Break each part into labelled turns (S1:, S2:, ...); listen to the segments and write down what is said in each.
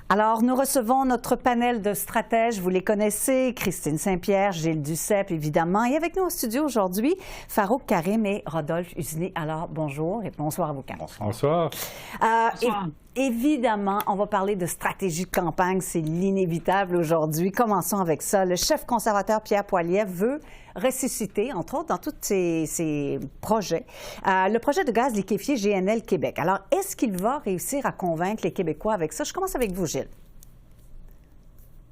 S1: Alors, nous recevons notre panel de stratèges. Vous les connaissez, Christine Saint-Pierre, Gilles Duceppe, évidemment. Et avec nous au studio aujourd'hui, Farouk Karim et Rodolphe Usiney. Alors, bonjour et bonsoir à vous quatre.
S2: Bonsoir.
S3: Bonsoir.
S1: Évidemment, on va parler de stratégie de campagne. C'est l'inévitable aujourd'hui. Commençons avec ça. Le chef conservateur Pierre Poilievre veut ressusciter, entre autres, dans tous ses projets, le projet de gaz liquéfié GNL Québec. Alors, est-ce qu'il va réussir à convaincre les Québécois avec ça? Je commence avec vous, Gilles.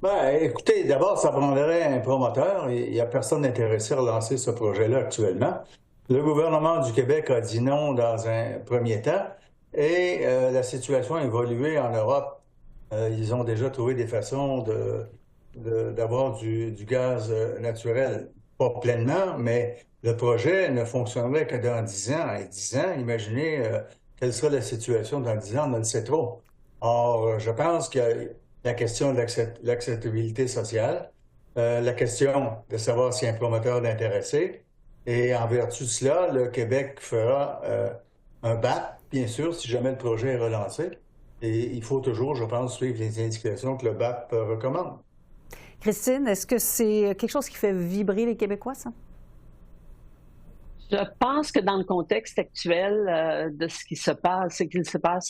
S4: Bien, écoutez, d'abord, ça prendrait un promoteur. Il n'y a personne intéressé à relancer ce projet-là actuellement. Le gouvernement du Québec a dit non dans un premier temps et la situation a évolué en Europe. Ils ont déjà trouvé des façons d'avoir du gaz naturel. Pas pleinement, mais le projet ne fonctionnerait que dans 10 ans. Et 10 ans, imaginez quelle sera la situation dans 10 ans, on ne le sait trop. Or, je pense qu'il y a la question de l'acceptabilité sociale, la question de savoir s'il y a un promoteur d'intéressé, et en vertu de cela, le Québec fera un BAP, bien sûr, si jamais le projet est relancé. Et il faut toujours, je pense, suivre les indications que le BAP recommande.
S1: Christine, est-ce que c'est quelque chose qui fait vibrer les Québécois, ça?
S3: Je pense que dans le contexte actuel de ce qu'il se passe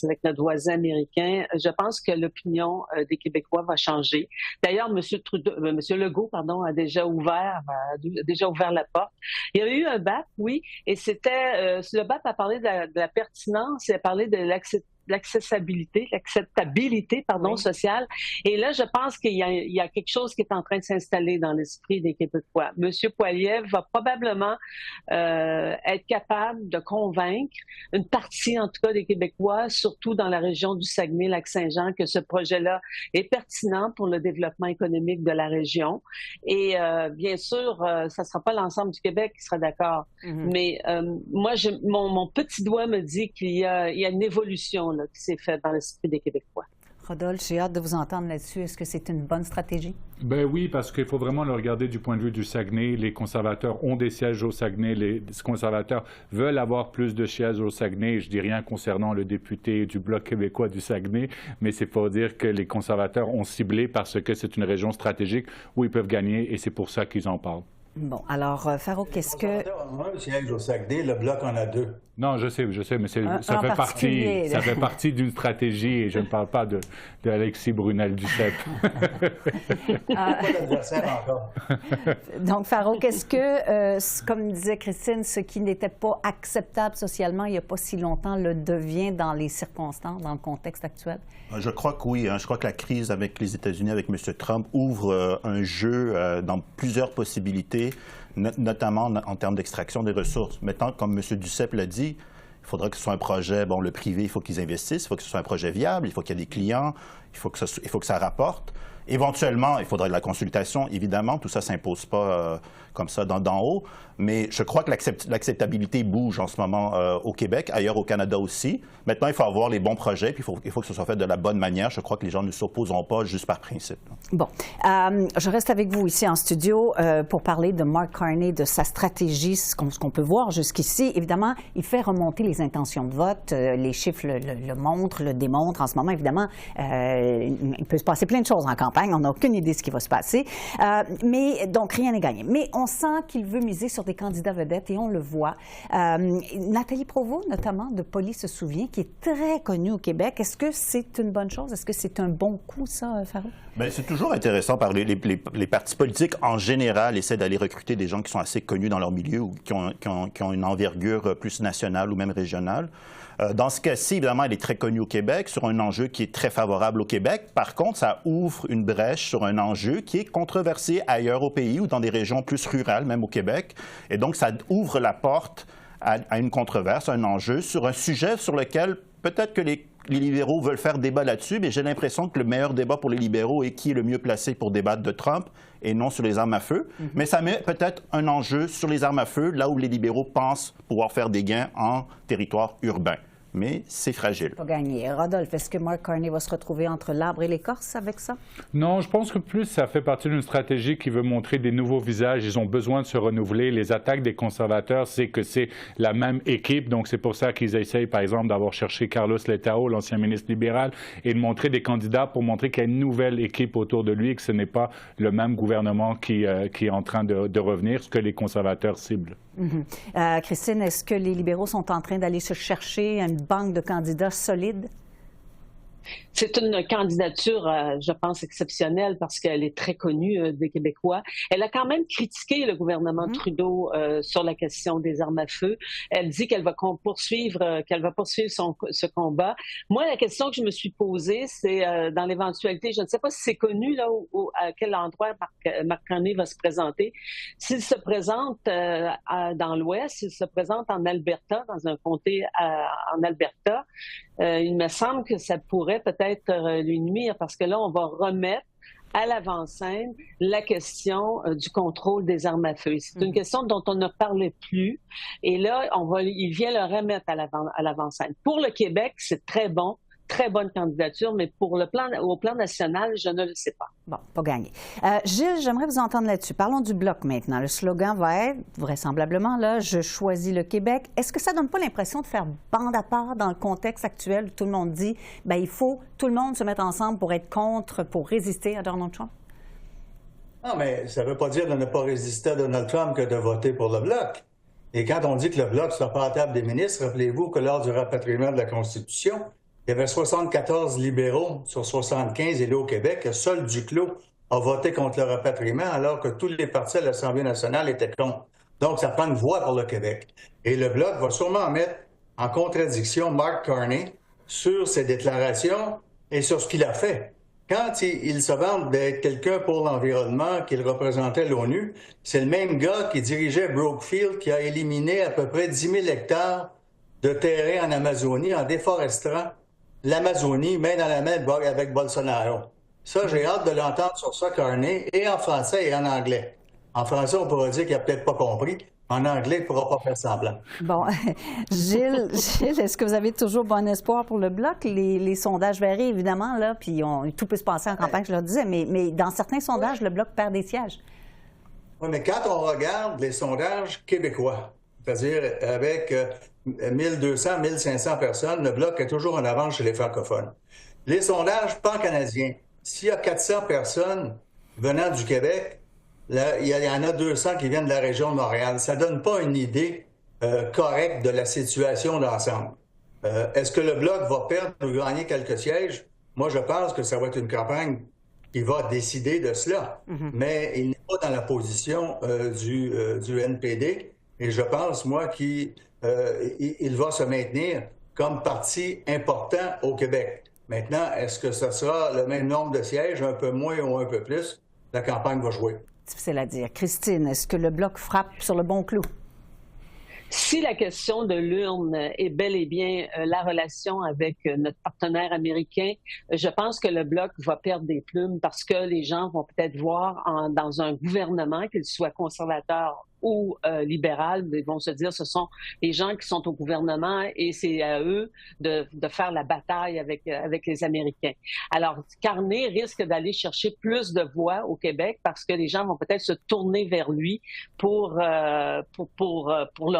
S3: avec notre voisin américain, je pense que l'opinion des Québécois va changer. D'ailleurs, M. Legault, a déjà ouvert la porte. Il y a eu un BAP, oui, et c'était le BAP a parlé de la pertinence, il a parlé de l'acceptabilité
S1: oui.
S3: sociale. Et là, je pense qu'il y a quelque chose qui est en train de s'installer dans l'esprit des Québécois. Monsieur Poilievre va probablement être capable de convaincre une partie, en tout cas, des Québécois, surtout dans la région du Saguenay-Lac-Saint-Jean, que ce projet-là est pertinent pour le développement économique de la région. Et bien sûr, ça ne sera pas l'ensemble du Québec qui sera d'accord. Mm-hmm. Mais moi, mon petit doigt me dit qu'il y a une évolution là, qui s'est faite dans l'esprit des Québécois.
S1: Rodolphe, j'ai hâte de vous entendre là-dessus. Est-ce que c'est une bonne stratégie?
S2: Ben oui, parce qu'il faut vraiment le regarder du point de vue du Saguenay. Les conservateurs ont des sièges au Saguenay. Les conservateurs veulent avoir plus de sièges au Saguenay. Je dis rien concernant le député du Bloc québécois du Saguenay, mais c'est pour dire que les conservateurs ont ciblé parce que c'est une région stratégique où ils peuvent gagner et c'est pour ça qu'ils en parlent.
S1: Bon, alors, Farouk, qu'est-ce que...
S4: Les conservateurs en ont un siège au Saguenay, le Bloc en a 2.
S2: Non, je sais, mais ça fait partie d'une stratégie et je ne parle pas d'Alexis Brunel-Duceppe.
S4: Pas d'adversaire encore.
S1: Donc, Farouk, est-ce que, comme disait Christine, ce qui n'était pas acceptable socialement il n'y a pas si longtemps le devient dans les circonstances, dans le contexte actuel?
S5: Je crois que oui. Je crois que la crise avec les États-Unis, avec M. Trump, ouvre un jeu dans plusieurs possibilités, notamment en termes d'extraction des ressources. Maintenant, comme M. Duceppe l'a dit, il faudra que ce soit un projet, le privé, il faut qu'ils investissent, il faut que ce soit un projet viable, il faut qu'il y ait des clients, il faut que ça rapporte. Éventuellement, il faudrait de la consultation, évidemment, tout ça ne s'impose pas comme ça d'en haut, mais je crois que l'acceptabilité bouge en ce moment au Québec, ailleurs au Canada aussi. Maintenant, il faut avoir les bons projets, puis il faut que ce soit fait de la bonne manière. Je crois que les gens ne s'opposeront pas juste par principe.
S1: Bon, je reste avec vous ici en studio pour parler de Mark Carney, de sa stratégie, ce qu'on peut voir jusqu'ici. Évidemment, il fait remonter les intentions de vote, les chiffres le montrent, le démontrent. En ce moment, évidemment, il peut se passer plein de choses en campagne. On n'a aucune idée de ce qui va se passer. Mais donc, rien n'est gagné. Mais on sent qu'il veut miser sur des candidats vedettes et on le voit. Nathalie Provost, notamment, de Poly se souvient, qui est très connue au Québec. Est-ce que c'est une bonne chose? Est-ce que c'est un bon coup, ça, Farouk?
S5: Bien, c'est toujours intéressant par les partis politiques, en général, essaient d'aller recruter des gens qui sont assez connus dans leur milieu ou qui ont une envergure plus nationale ou même régionale. Dans ce cas-ci, évidemment, elle est très connue au Québec sur un enjeu qui est très favorable au Québec. Par contre, ça ouvre une brèche sur un enjeu qui est controversé ailleurs au pays ou dans des régions plus rurales, même au Québec. Et donc, ça ouvre la porte à une controverse, à un enjeu sur un sujet sur lequel peut-être que les libéraux veulent faire débat là-dessus, mais j'ai l'impression que le meilleur débat pour les libéraux est qui est le mieux placé pour débattre de Trump et non sur les armes à feu. Mm-hmm. Mais ça met peut-être un enjeu sur les armes à feu, là où les libéraux pensent pouvoir faire des gains en territoire urbain. mais c'est fragile.
S1: Pas gagné. Rodolphe, est-ce que Mark Carney va se retrouver entre l'arbre et l'écorce avec ça?
S2: Non, je pense que plus ça fait partie d'une stratégie qui veut montrer des nouveaux visages. Ils ont besoin de se renouveler. Les attaques des conservateurs, c'est que c'est la même équipe. Donc, c'est pour ça qu'ils essayent, par exemple, d'avoir cherché Carlos Letao, l'ancien ministre libéral, et de montrer des candidats pour montrer qu'il y a une nouvelle équipe autour de lui et que ce n'est pas le même gouvernement qui est en train de revenir, ce que les conservateurs ciblent.
S1: Christine, est-ce que les libéraux sont en train d'aller se chercher une banque de candidats solide?
S3: C'est une candidature, je pense, exceptionnelle parce qu'elle est très connue des Québécois. Elle a quand même critiqué le gouvernement Trudeau sur la question des armes à feu. Elle dit qu'elle va poursuivre ce combat. Moi, la question que je me suis posée, c'est dans l'éventualité, je ne sais pas si c'est connu là à quel endroit Mark Carney va se présenter. S'il se présente dans l'Ouest, s'il se présente en Alberta, dans un comté en Alberta, il me semble que ça pourrait peut-être lui nuire parce que là, on va remettre à l'avant-scène la question du contrôle des armes à feu. C'est une question dont on ne parlait plus et là, il vient le remettre à l'avant-scène. Pour le Québec, c'est très bon. Très bonne candidature, mais au plan national, je ne le sais pas.
S1: Bon, pas gagné. Gilles, j'aimerais vous entendre là-dessus. Parlons du Bloc maintenant. Le slogan va être, vraisemblablement, là, « Je choisis le Québec ». Est-ce que ça donne pas l'impression de faire bande à part dans le contexte actuel où tout le monde dit, bien, il faut tout le monde se mettre ensemble pour être contre, pour résister à Donald Trump?
S4: Non, mais ça ne veut pas dire de ne pas résister à Donald Trump que de voter pour le Bloc. Et quand on dit que le Bloc ne sera pas à la table des ministres, rappelez-vous que lors du rapatriement de la Constitution, il y avait 74 libéraux sur 75 élus au Québec. Seul Duclos a voté contre le rapatriement, alors que tous les partis à l'Assemblée nationale étaient contre. Donc, ça prend une voix pour le Québec. Et le Bloc va sûrement mettre en contradiction Mark Carney sur ses déclarations et sur ce qu'il a fait. Quand il se vante d'être quelqu'un pour l'environnement, qu'il représentait l'ONU, c'est le même gars qui dirigeait Brookfield, qui a éliminé à peu près 10 000 hectares de terrain en Amazonie en déforestant l'Amazonie, main dans la main avec Bolsonaro. Ça, j'ai hâte de l'entendre sur ça, Carney, et en français et en anglais. En français, on pourra dire qu'il n'a peut-être pas compris. En anglais, il ne pourra pas faire semblant.
S1: Bon, Gilles, est-ce que vous avez toujours bon espoir pour le Bloc? Les sondages varient, évidemment, là, puis tout peut se passer en campagne, je le disais, mais dans certains sondages, le Bloc perd des sièges.
S4: Oui, mais quand on regarde les sondages québécois, c'est-à-dire avec 1200, 1500 personnes, le Bloc est toujours en avance chez les francophones. Les sondages pan-canadiens, s'il y a 400 personnes venant du Québec, là, il y en a 200 qui viennent de la région de Montréal. Ça ne donne pas une idée correcte de la situation d'ensemble. Est-ce que le Bloc va perdre ou gagner quelques sièges? Moi, je pense que ça va être une campagne qui va décider de cela. Mais il n'est pas dans la position du NPD. Et je pense, moi, qu'il va se maintenir comme parti important au Québec. Maintenant, est-ce que ce sera le même nombre de sièges, un peu moins ou un peu plus? La campagne va jouer.
S1: Difficile à dire. Christine, est-ce que le Bloc frappe sur le bon clou?
S3: Si la question de l'urne est bel et bien la relation avec notre partenaire américain, je pense que le Bloc va perdre des plumes parce que les gens vont peut-être voir dans un gouvernement, qu'il soit conservateur ou libéral, ils vont se dire ce sont les gens qui sont au gouvernement et c'est à eux de faire la bataille avec les Américains. Alors, Carney risque d'aller chercher plus de voix au Québec parce que les gens vont peut-être se tourner vers lui pour leur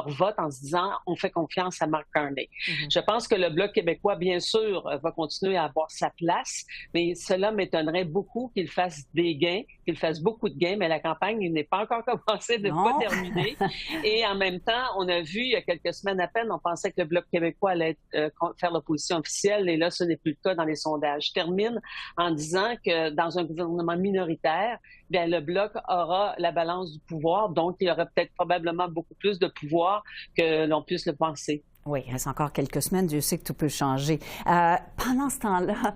S3: vote en se disant on fait confiance à Mark Carney. Je pense que le Bloc québécois, bien sûr, va continuer à avoir sa place, mais cela m'étonnerait beaucoup qu'il fasse des gains, qu'il fasse beaucoup de gains, mais la campagne n'est pas encore commencée, de pas terminée. Et en même temps, on a vu il y a quelques semaines à peine, on pensait que le Bloc québécois allait faire l'opposition officielle, et là, ce n'est plus le cas dans les sondages. Je termine en disant que dans un gouvernement minoritaire, bien, le Bloc aura la balance du pouvoir, donc il y aura peut-être probablement beaucoup plus de pouvoir que l'on puisse le penser.
S1: Oui, il reste encore quelques semaines, Dieu sait que tout peut changer. Pendant ce temps-là,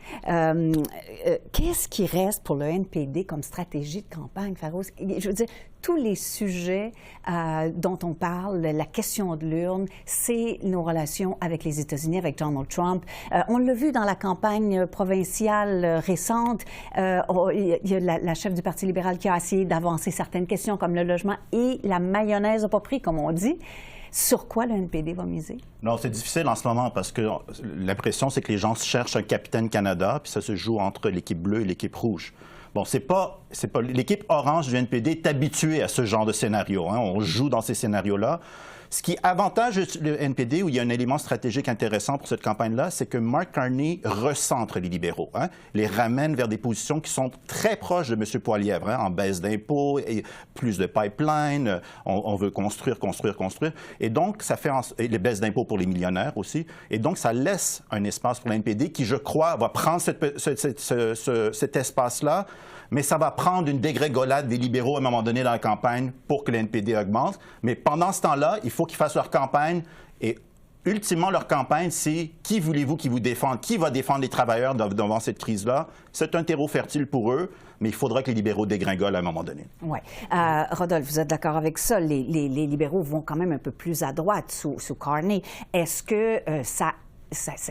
S1: qu'est-ce qui reste pour le NPD comme stratégie de campagne, Pharos? Je veux dire, tous les sujets dont on parle, la question de l'urne, c'est nos relations avec les États-Unis, avec Donald Trump. On l'a vu dans la campagne provinciale récente. Il y a la chef du Parti libéral qui a essayé d'avancer certaines questions comme le logement, et la mayonnaise n'a pas pris, comme on dit. Sur quoi le NPD va miser?
S5: Non, c'est difficile en ce moment parce que l'impression, c'est que les gens cherchent un capitaine Canada, puis ça se joue entre l'équipe bleue et l'équipe rouge. Bon, c'est pas l'équipe orange du NPD est habituée à ce genre de scénario. Hein. On joue dans ces scénarios-là. Ce qui avantage le NPD, où il y a un élément stratégique intéressant pour cette campagne-là, c'est que Mark Carney recentre les libéraux, hein, les ramène vers des positions qui sont très proches de M. Poilievre, hein, en baisse d'impôts, et plus de pipeline, on veut construire. Et donc, ça fait et les baisses d'impôts pour les millionnaires aussi. Et donc, ça laisse un espace pour le NPD qui, je crois, va prendre cet espace-là, mais ça va prendre une dégringolade des libéraux à un moment donné dans la campagne pour que le NPD augmente. Mais pendant ce temps-là, il faut qu'ils fassent leur campagne et ultimement, leur campagne, c'est qui voulez-vous qui vous défende? Qui va défendre les travailleurs devant cette crise-là? C'est un terreau fertile pour eux, mais il faudra que les libéraux dégringolent à un moment donné.
S1: Oui. Rodolphe, vous êtes d'accord avec ça? Les libéraux vont quand même un peu plus à droite sous Carney. Est-ce que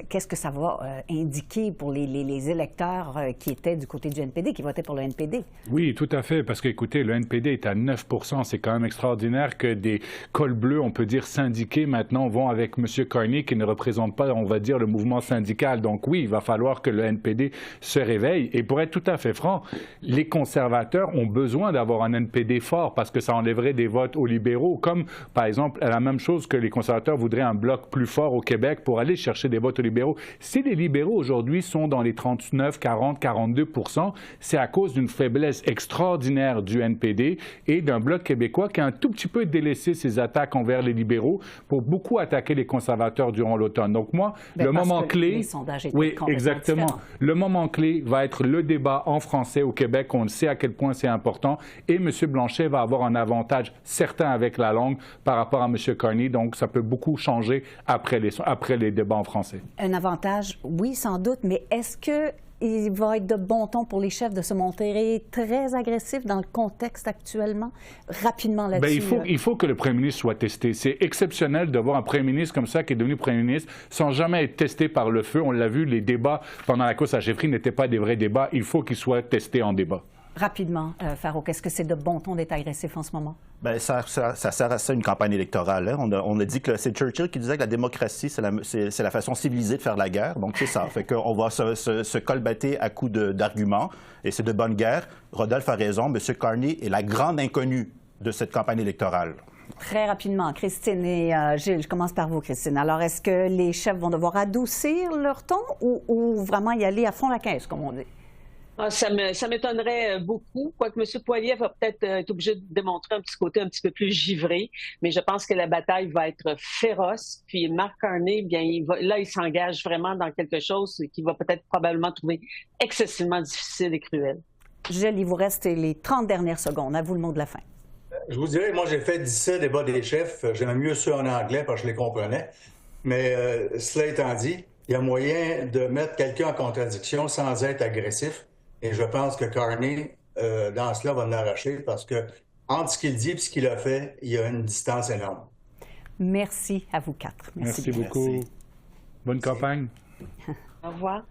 S1: qu'est-ce que ça va indiquer pour les électeurs qui étaient du côté du NPD, qui votaient pour le NPD?
S2: Oui, tout à fait, parce qu'écoutez, le NPD est à 9 %. C'est quand même extraordinaire que des cols bleus, on peut dire syndiqués, maintenant vont avec M. Carney, qui ne représente pas, on va dire, le mouvement syndical. Donc oui, il va falloir que le NPD se réveille. Et pour être tout à fait franc, les conservateurs ont besoin d'avoir un NPD fort parce que ça enlèverait des votes aux libéraux, comme, par exemple, la même chose que les conservateurs voudraient un bloc plus fort au Québec pour aller chercher des votes aux libéraux. Si les libéraux aujourd'hui sont dans les 39, 40, 42 %, c'est à cause d'une faiblesse extraordinaire du NPD et d'un bloc québécois qui a un tout petit peu délaissé ses attaques envers les libéraux pour beaucoup attaquer les conservateurs durant l'automne. Donc moi, le moment clé...
S1: Les sondages étaient
S2: oui,
S1: complètement
S2: exactement.
S1: différents.
S2: Le moment clé va être le débat en français au Québec. On le sait à quel point c'est important. Et M. Blanchet va avoir un avantage certain avec la langue par rapport à M. Carney. Donc, ça peut beaucoup changer après les débats en français.
S1: Un avantage, oui, sans doute, mais est-ce qu'il va être de bon ton pour les chefs de se montrer très agressifs dans le contexte actuellement? Rapidement là-dessus.
S2: Bien, il faut que le premier ministre soit testé. C'est exceptionnel de voir un premier ministre comme ça qui est devenu premier ministre sans jamais être testé par le feu. On l'a vu, les débats pendant la course à chefferie n'étaient pas des vrais débats. Il faut qu'il soit testé en débat.
S1: Rapidement, Farouk, est-ce que c'est de bon ton d'être agressif en ce moment?
S5: Bien, ça sert à ça une campagne électorale. Hein. On a dit que c'est Churchill qui disait que la démocratie, c'est la façon civilisée de faire la guerre. Donc, c'est ça. Fait qu'on va se colbater à coups d'arguments. Et c'est de bonne guerre. Rodolphe a raison. M. Carney est la grande inconnue de cette campagne électorale.
S1: Très rapidement, Christine et Gilles, je commence par vous, Christine. Alors, est-ce que les chefs vont devoir adoucir leur ton ou vraiment y aller à fond la caisse, comme on dit?
S3: Ça m'étonnerait beaucoup, quoique M. Poilievre va peut-être être obligé de démontrer un petit côté un petit peu plus givré, mais je pense que la bataille va être féroce. Puis Mark Carney, bien, il s'engage vraiment dans quelque chose qu'il va peut-être probablement trouver excessivement difficile et cruel.
S1: Gilles, il vous reste les 30 dernières secondes. À vous le mot de la fin.
S4: Je vous dirais, moi, j'ai fait 17 débats des chefs. J'aimais mieux ceux en anglais parce que je les comprenais. Mais cela étant dit, il y a moyen de mettre quelqu'un en contradiction sans être agressif. Et je pense que Carney, dans cela, va l'arracher parce que entre ce qu'il dit et ce qu'il a fait, il y a une distance énorme.
S1: Merci à vous quatre.
S2: Merci beaucoup. Bonne campagne.
S3: Au revoir.